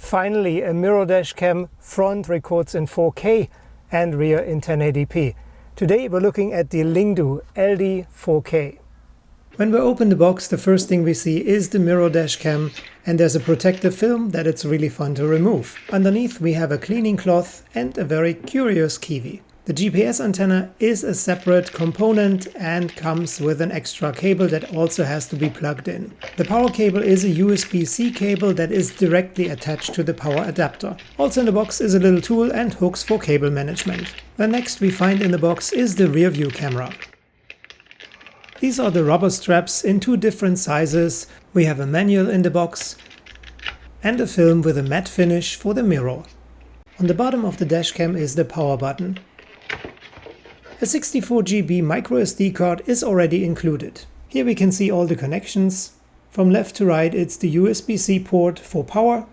Finally, a mirror dashcam front records in 4K and rear in 1080p. Today we're looking at the LingDu LD4K. When we open the box, the first thing we see is the mirror dashcam, and there's a protective film that it's really fun to remove. Underneath we have a cleaning cloth and a very curious kiwi. The GPS antenna is a separate component and comes with an extra cable that also has to be plugged in. The power cable is a USB-C cable that is directly attached to the power adapter. Also in the box is a little tool and hooks for cable management. The next we find in the box is the rear view camera. These are the rubber straps in two different sizes. We have a manual in the box and a film with a matte finish for the mirror. On the bottom of the dashcam is the power button. A 64 GB microSD card is already included. Here we can see all the connections. From left to right it's the USB-C port for power.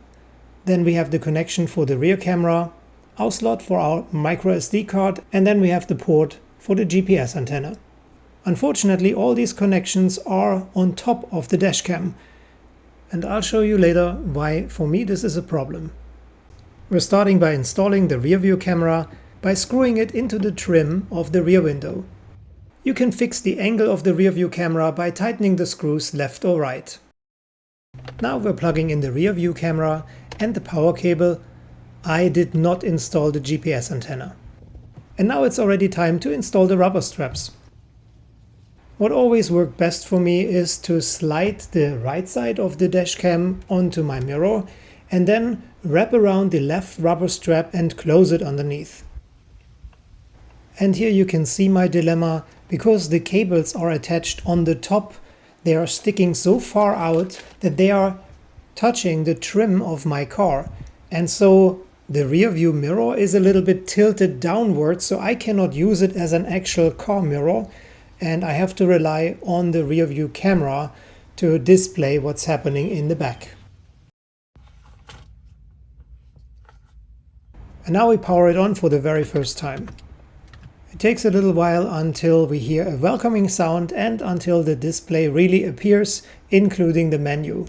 Then we have the connection for the rear camera, our slot for our microSD card, and then we have the port for the GPS antenna. Unfortunately, all these connections are on top of the dashcam, and I'll show you later why for me this is a problem. We're starting by installing the rear view camera by screwing it into the trim of the rear window. You can fix the angle of the rear view camera by tightening the screws left or right. Now we're plugging in the rear view camera and the power cable. I did not install the GPS antenna. And now it's already time to install the rubber straps. What always worked best for me is to slide the right side of the dashcam onto my mirror and then wrap around the left rubber strap and close it underneath. And here you can see my dilemma, because the cables are attached on the top. They are sticking so far out that they are touching the trim of my car. And so the rear view mirror is a little bit tilted downwards, so I cannot use it as an actual car mirror. And I have to rely on the rear view camera to display what's happening in the back. And now we power it on for the very first time. It takes a little while until we hear a welcoming sound and until the display really appears, including the menu.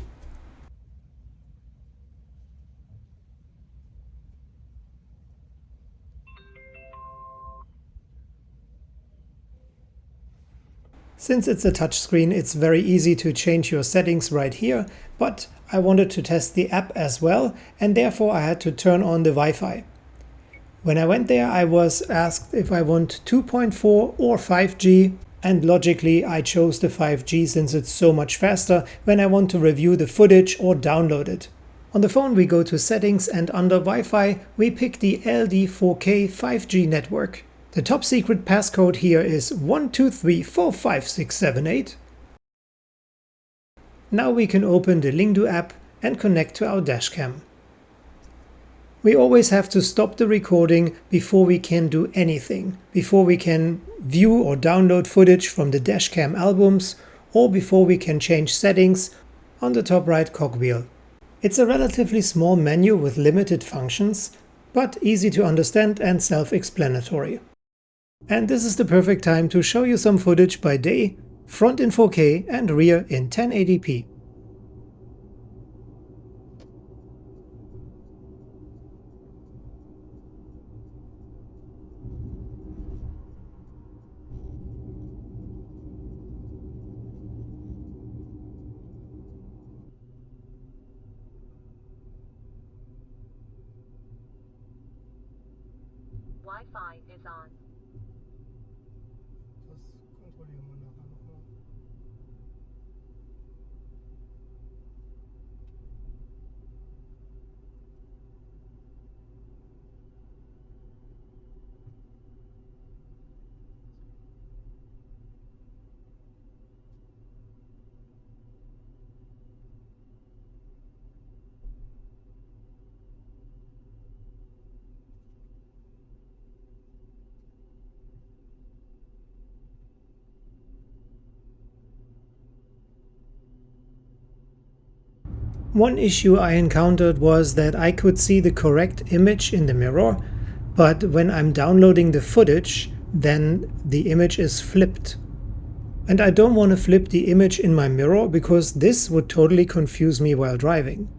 Since it's a touchscreen, it's very easy to change your settings right here, but I wanted to test the app as well, and therefore I had to turn on the Wi-Fi. When I went there, I was asked if I want 2.4 or 5G, and logically I chose the 5G since it's so much faster when I want to review the footage or download it. On the phone we go to settings, and under Wi-Fi we pick the LD4K 5G network. The top secret passcode here is 123456778. Now we can open the LingDu app and connect to our dashcam. We always have to stop the recording before we can do anything, before we can view or download footage from the dashcam albums, or before we can change settings on the top right cogwheel. It's a relatively small menu with limited functions, but easy to understand and self-explanatory. And this is the perfect time to show you some footage by day, front in 4K and rear in 1080p. Wi-Fi is on. Das kontrollieren wir nachher nochmal. One issue I encountered was that I could see the correct image in the mirror, but when I'm downloading the footage, then the image is flipped. And I don't want to flip the image in my mirror because this would totally confuse me while driving.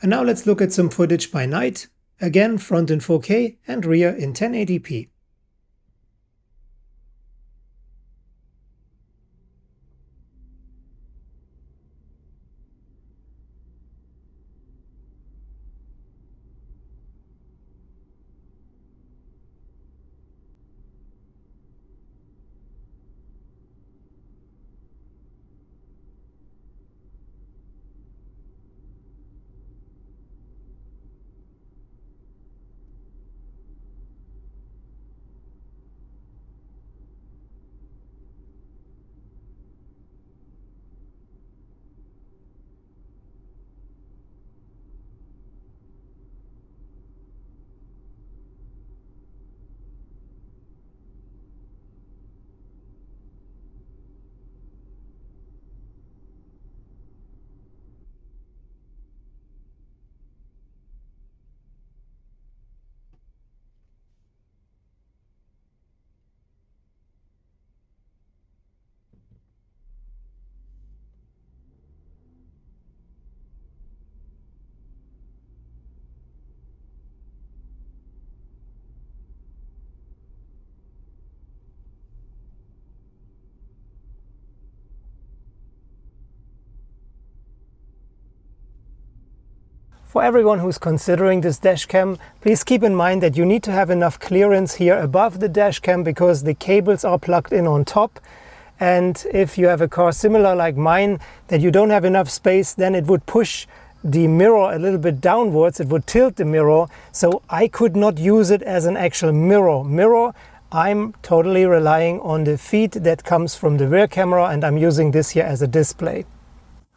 And now let's look at some footage by night. Again, front in 4K and rear in 1080p. For everyone who's considering this dashcam, please keep in mind that you need to have enough clearance here above the dashcam because the cables are plugged in on top. And if you have a car similar like mine, that you don't have enough space, then it would push the mirror a little bit downwards. It would tilt the mirror. So I could not use it as an actual mirror. I'm totally relying on the feed that comes from the rear camera, and I'm using this here as a display.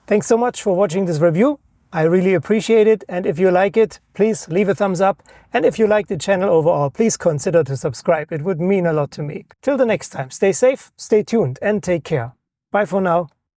Thanks so much for watching this review. I really appreciate it, and if you like it, please leave a thumbs up, and if you like the channel overall, please consider to subscribe. It would mean a lot to me. Till the next time, stay safe, stay tuned, and take care. Bye for now.